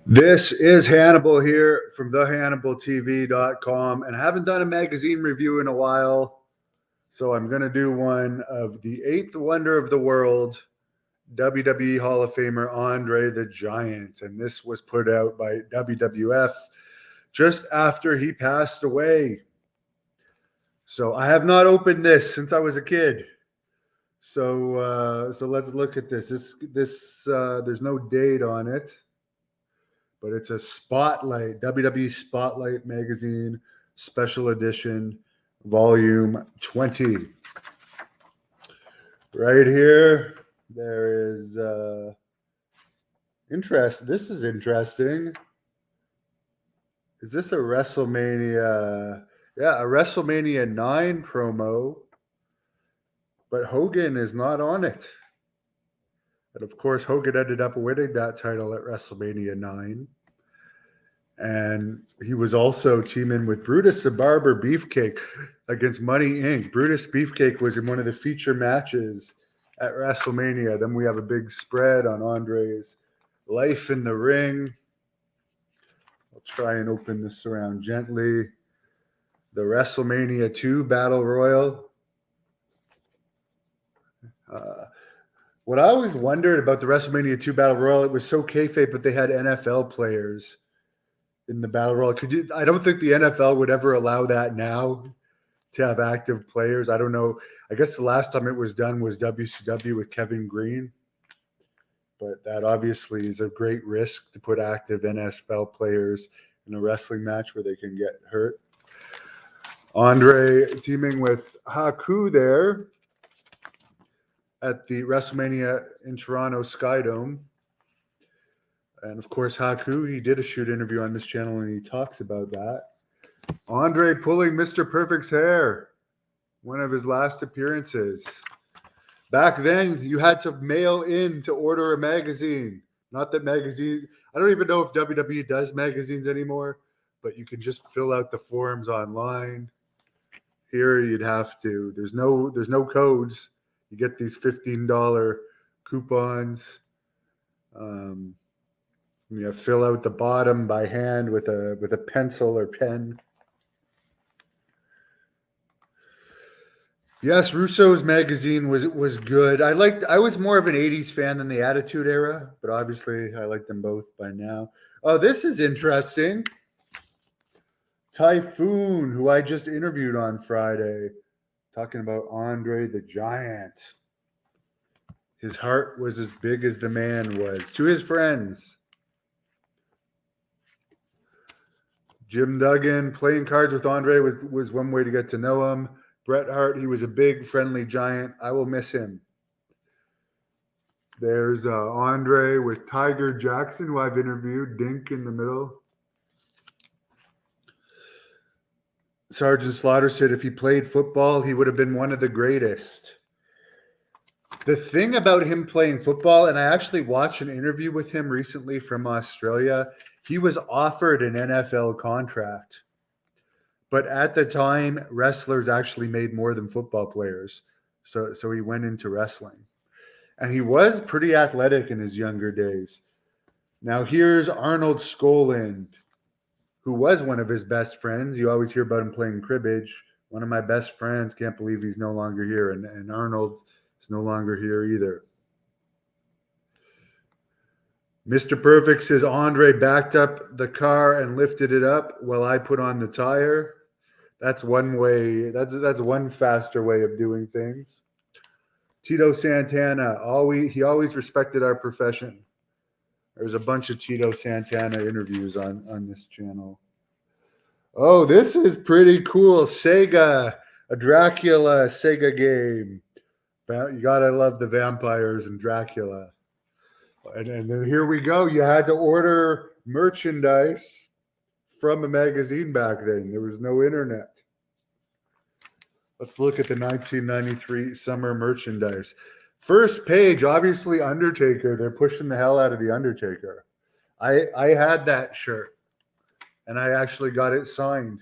This is Hannibal here from thehannibaltv.com, and I haven't done a magazine review in a while, so I'm going to do one of the eighth wonder of the world, WWE Hall of Famer Andre the Giant, and this was put out by WWF just after he passed away. So I have not opened this since I was a kid. So let's look at this. There's no date on it. But it's a Spotlight, WWE Spotlight magazine, special edition, volume 20. Right here, there is interest. This is interesting. Is this a WrestleMania? Yeah, a WrestleMania 9 promo. But Hogan is not on it. And of course, Hogan ended up winning that title at WrestleMania 9. And he was also teaming with Brutus the Barber Beefcake against Money Inc. Brutus Beefcake was in one of the feature matches at WrestleMania. Then we have a big spread on Andre's life in the ring. I'll try and open this around gently. The WrestleMania 2 Battle Royal. What I always wondered about the WrestleMania 2 Battle Royal, it was so kayfabe, but they had NFL players in the Battle Royal. I don't think the NFL would ever allow that now to have active players. I don't know. I guess the last time it was done was WCW with Kevin Green. But that obviously is a great risk to put active NFL players in a wrestling match where they can get hurt. Andre teaming with Haku there at the WrestleMania in Toronto Skydome. And of course, Haku, he did a shoot interview on this channel and he talks about that. Andre pulling Mr. Perfect's hair, one of his last appearances. Back then, you had to mail in to order a magazine. Not that magazines, I don't even know if WWE does magazines anymore, but you can just fill out the forms online. Here you'd have to, there's no codes. You get these $15 coupons. You fill out the bottom by hand with a pencil or pen. Yes, Russo's magazine was good. I was more of an 80s fan than the Attitude Era, but obviously I like them both by now. Oh, this is interesting. Typhoon, who I just interviewed on Friday, talking about Andre the Giant. His heart was as big as the man was. To his friends. Jim Duggan, playing cards with Andre was one way to get to know him. Bret Hart, he was a big, friendly giant. I will miss him. There's Andre with Tiger Jackson, who I've interviewed. Dink in the middle. Sergeant Slaughter said if he played football, he would have been one of the greatest. The thing about him playing football, and I actually watched an interview with him recently from Australia, he was offered an NFL contract. But at the time, wrestlers actually made more than football players. So he went into wrestling. And he was pretty athletic in his younger days. Now here's Arnold Skaaland, who was one of his best friends. You always hear about him playing cribbage. One of my best friends, can't believe he's no longer here. And Arnold is no longer here either. Mr. Perfect says Andre backed up the car and lifted it up while I put on the tire. That's one way. That's one faster way of doing things. Tito Santana, he always respected our profession. There's a bunch of Tito Santana interviews on this channel. Oh, this is pretty cool. Sega, a Dracula Sega game. You gotta love the vampires and Dracula. And then here we go. You had to order merchandise from a magazine back then. There was no internet. Let's look at the 1993 summer merchandise. First page, obviously Undertaker. They're pushing the hell out of the Undertaker. I had that shirt, and I actually got it signed.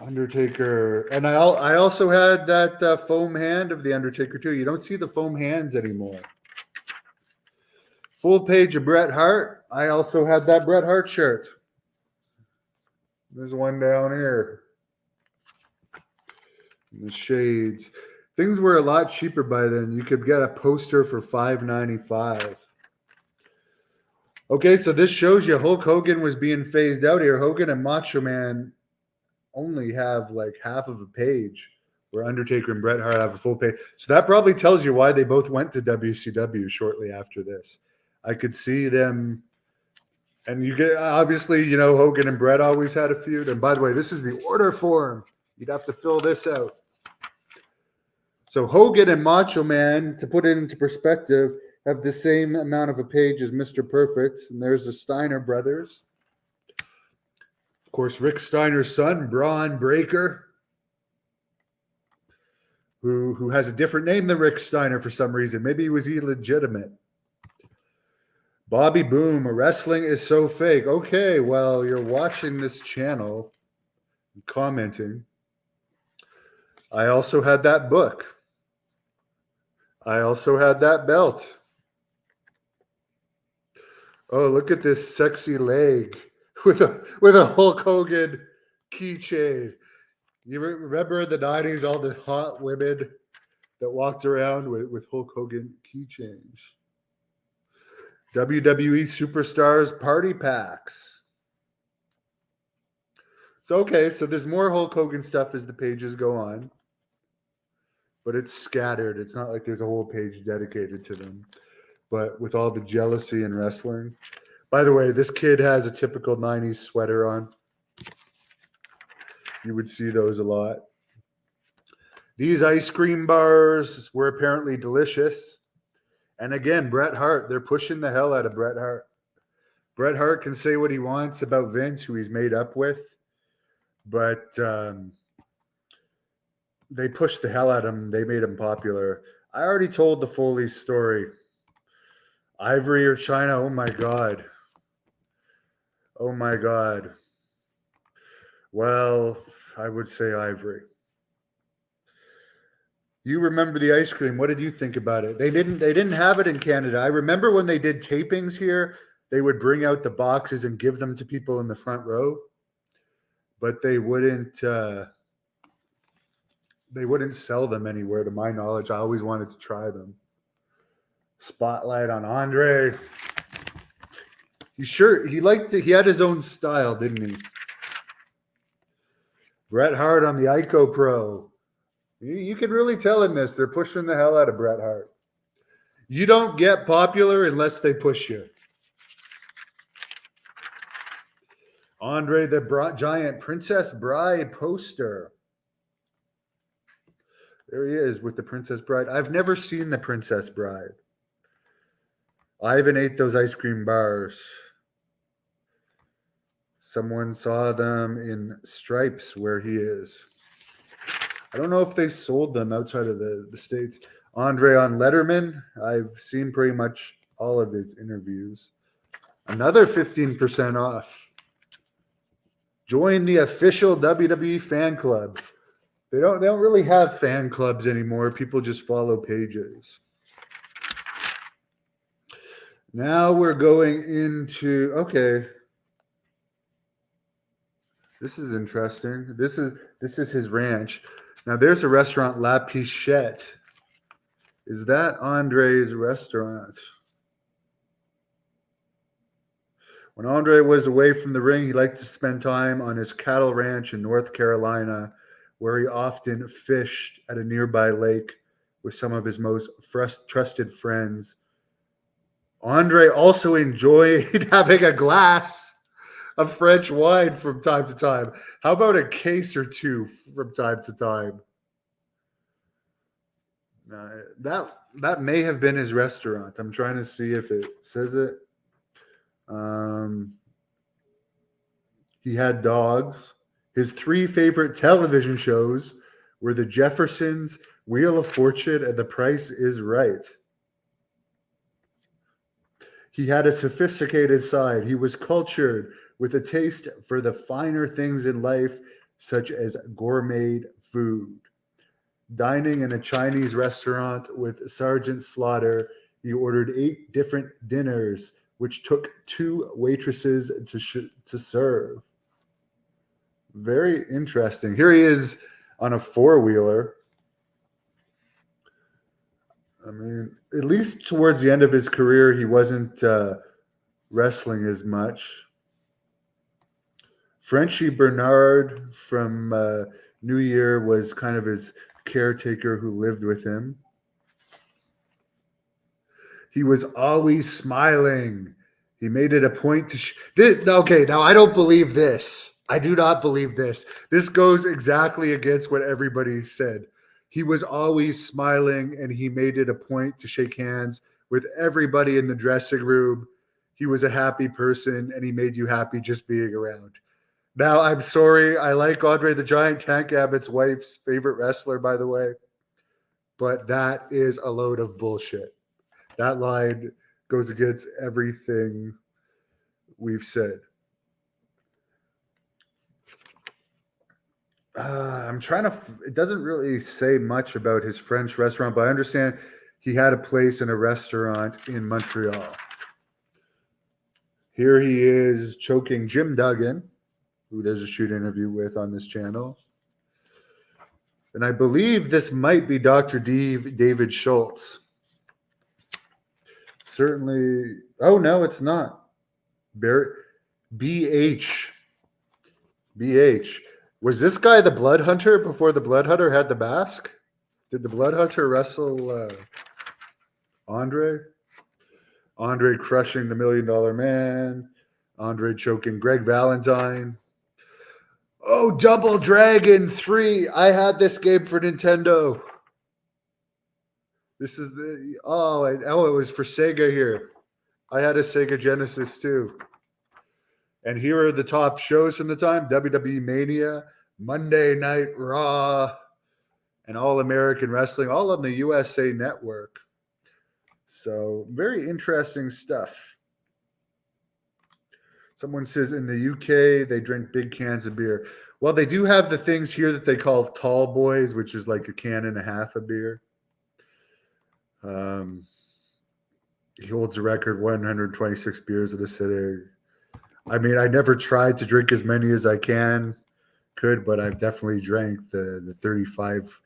Undertaker. And I also had that foam hand of the Undertaker too. You don't see the foam hands anymore. Full page of Bret Hart. I also had that Bret Hart shirt. There's one down here. The shades. Things were a lot cheaper by then. You could get a poster for $5.95. Okay, so this shows you Hulk Hogan was being phased out here. Hogan and Macho Man only have like half of a page, where Undertaker and Bret Hart have a full page. So that probably tells you why they both went to WCW shortly after this. I could see them, and you get, obviously, you know, Hogan and Bret always had a feud. And by the way, this is the order form. You'd have to fill this out. So Hogan and Macho Man, to put it into perspective, have the same amount of a page as Mr. Perfect. And there's the Steiner brothers. Of course, Rick Steiner's son, Braun Breaker, who has a different name than Rick Steiner for some reason. Maybe he was illegitimate. Bobby Boom, wrestling is so fake. Okay, well, you're watching this channel, commenting. I also had that book. I also had that belt. Oh, look at this sexy leg with a Hulk Hogan keychain. You remember in the 90s, all the hot women that walked around with Hulk Hogan keychains. WWE Superstars Party Packs. So, okay, so there's more Hulk Hogan stuff as the pages go on. But it's scattered. It's not like there's a whole page dedicated to them. But with all the jealousy in wrestling. By the way, this kid has a typical 90s sweater on. You would see those a lot. These ice cream bars were apparently delicious. And again, Bret Hart, they're pushing the hell out of Bret Hart. Bret Hart can say what he wants about Vince, who he's made up with. But they pushed the hell out of him. They made him popular. I already told the Foley's story. Ivory or China? Oh, my God. Oh, my God. Well, I would say Ivory. You remember the ice cream. What did you think about it? They didn't have it in Canada. I remember when they did tapings here, they would bring out the boxes and give them to people in the front row. But they wouldn't sell them anywhere, to my knowledge. I always wanted to try them. Spotlight on Andre. He had his own style, didn't he? Bret Hart on the Ico Pro. You can really tell in this, they're pushing the hell out of Bret Hart. You don't get popular unless they push you. Andre the Giant Princess Bride poster. There he is with the Princess Bride. I've never seen the Princess Bride. Ivan ate those ice cream bars. Someone saw them in Stripes where he is. I don't know if they sold them outside of the States. Andre on Letterman. I've seen pretty much all of his interviews. Another 15% off. Join the official WWE fan club. They don't really have fan clubs anymore. People just follow pages. Now we're going into, okay. This is interesting. This is his ranch. Now there's a restaurant, La Pichette. Is that Andre's restaurant? When Andre was away from the ring, he liked to spend time on his cattle ranch in North Carolina, where he often fished at a nearby lake with some of his most trusted friends. Andre also enjoyed having a glass of French wine from time to time. How about a case or two from time to time? That may have been his restaurant. I'm trying to see if it says it. He had dogs. His 3 favorite television shows were The Jeffersons, Wheel of Fortune, and The Price is Right. He had a sophisticated side. He was cultured with a taste for the finer things in life, such as gourmet food. Dining in a Chinese restaurant with Sergeant Slaughter He ordered 8 different dinners, which took 2 waitresses to serve. Very interesting. Here he is on a 4-wheeler. I mean, at least towards the end of his career, he wasn't wrestling as much. Frenchie Bernard from New Year was kind of his caretaker who lived with him. He was always smiling. He made it a point to okay, now I don't believe this. I do not believe this. This goes exactly against what everybody said. He was always smiling, and he made it a point to shake hands with everybody in the dressing room. He was a happy person, and he made you happy just being around. Now, I'm sorry. I like Andre the Giant, Tank Abbott's wife's favorite wrestler, by the way. But that is a load of bullshit. That line goes against everything we've said. I'm trying to, it doesn't really say much about his French restaurant, but I understand he had a place in a restaurant in Montreal. Here he is choking Jim Duggan, who there's a shoot interview with on this channel. And I believe this might be Dr. David Schultz. Certainly. Oh, no, it's not. BH. Was this guy the Blood Hunter before the Blood Hunter had the mask? Did the Blood Hunter wrestle Andre? Andre crushing the $1 Million Man. Andre choking Greg Valentine. Oh, Double Dragon 3. I had this game for Nintendo. This is the... it was for Sega here. I had a Sega Genesis too. And here are the top shows from the time. WWE Mania, Monday Night Raw, and All American Wrestling, all on the USA Network. So, very interesting stuff. Someone says in the UK, they drink big cans of beer. Well, they do have the things here that they call tall boys, which is like a can and a half of beer. He holds the record, 126 beers at a sitting. I mean, I never tried to drink as many as I could, but I've definitely drank the 35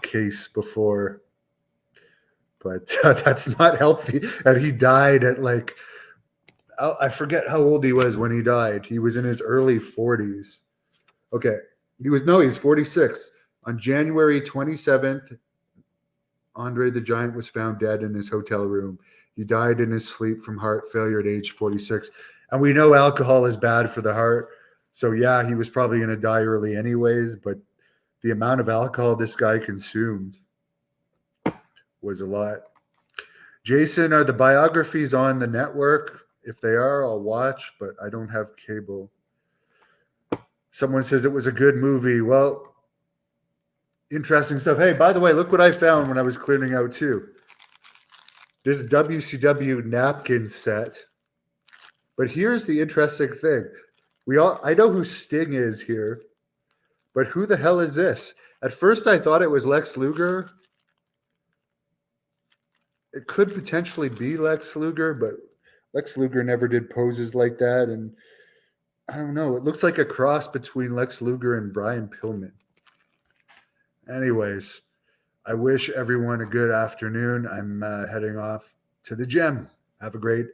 case before. But that's not healthy. And he died at like, I forget how old he was when he died. He was in his early 40s. Okay. He's 46. On January 27th, Andre the Giant was found dead in his hotel room. He died in his sleep from heart failure at age 46. And we know alcohol is bad for the heart. So, yeah, he was probably going to die early anyways. But the amount of alcohol this guy consumed was a lot. Jason, are the biographies on the network? If they are, I'll watch, but I don't have cable. Someone says it was a good movie. Well, interesting stuff. Hey, by the way, look what I found when I was clearing out too. This WCW napkin set. But here's the interesting thing. I know who Sting is here, but who the hell is this? At first I thought it was Lex Luger. It could potentially be Lex Luger, but Lex Luger never did poses like that. And I don't know. It looks like a cross between Lex Luger and Brian Pillman. Anyways, I wish everyone a good afternoon. I'm heading off to the gym. Have a great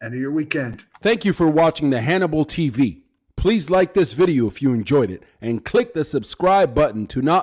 end of your weekend. Thank you for watching the Hannibal TV. Please like this video if you enjoyed it and click the subscribe button to not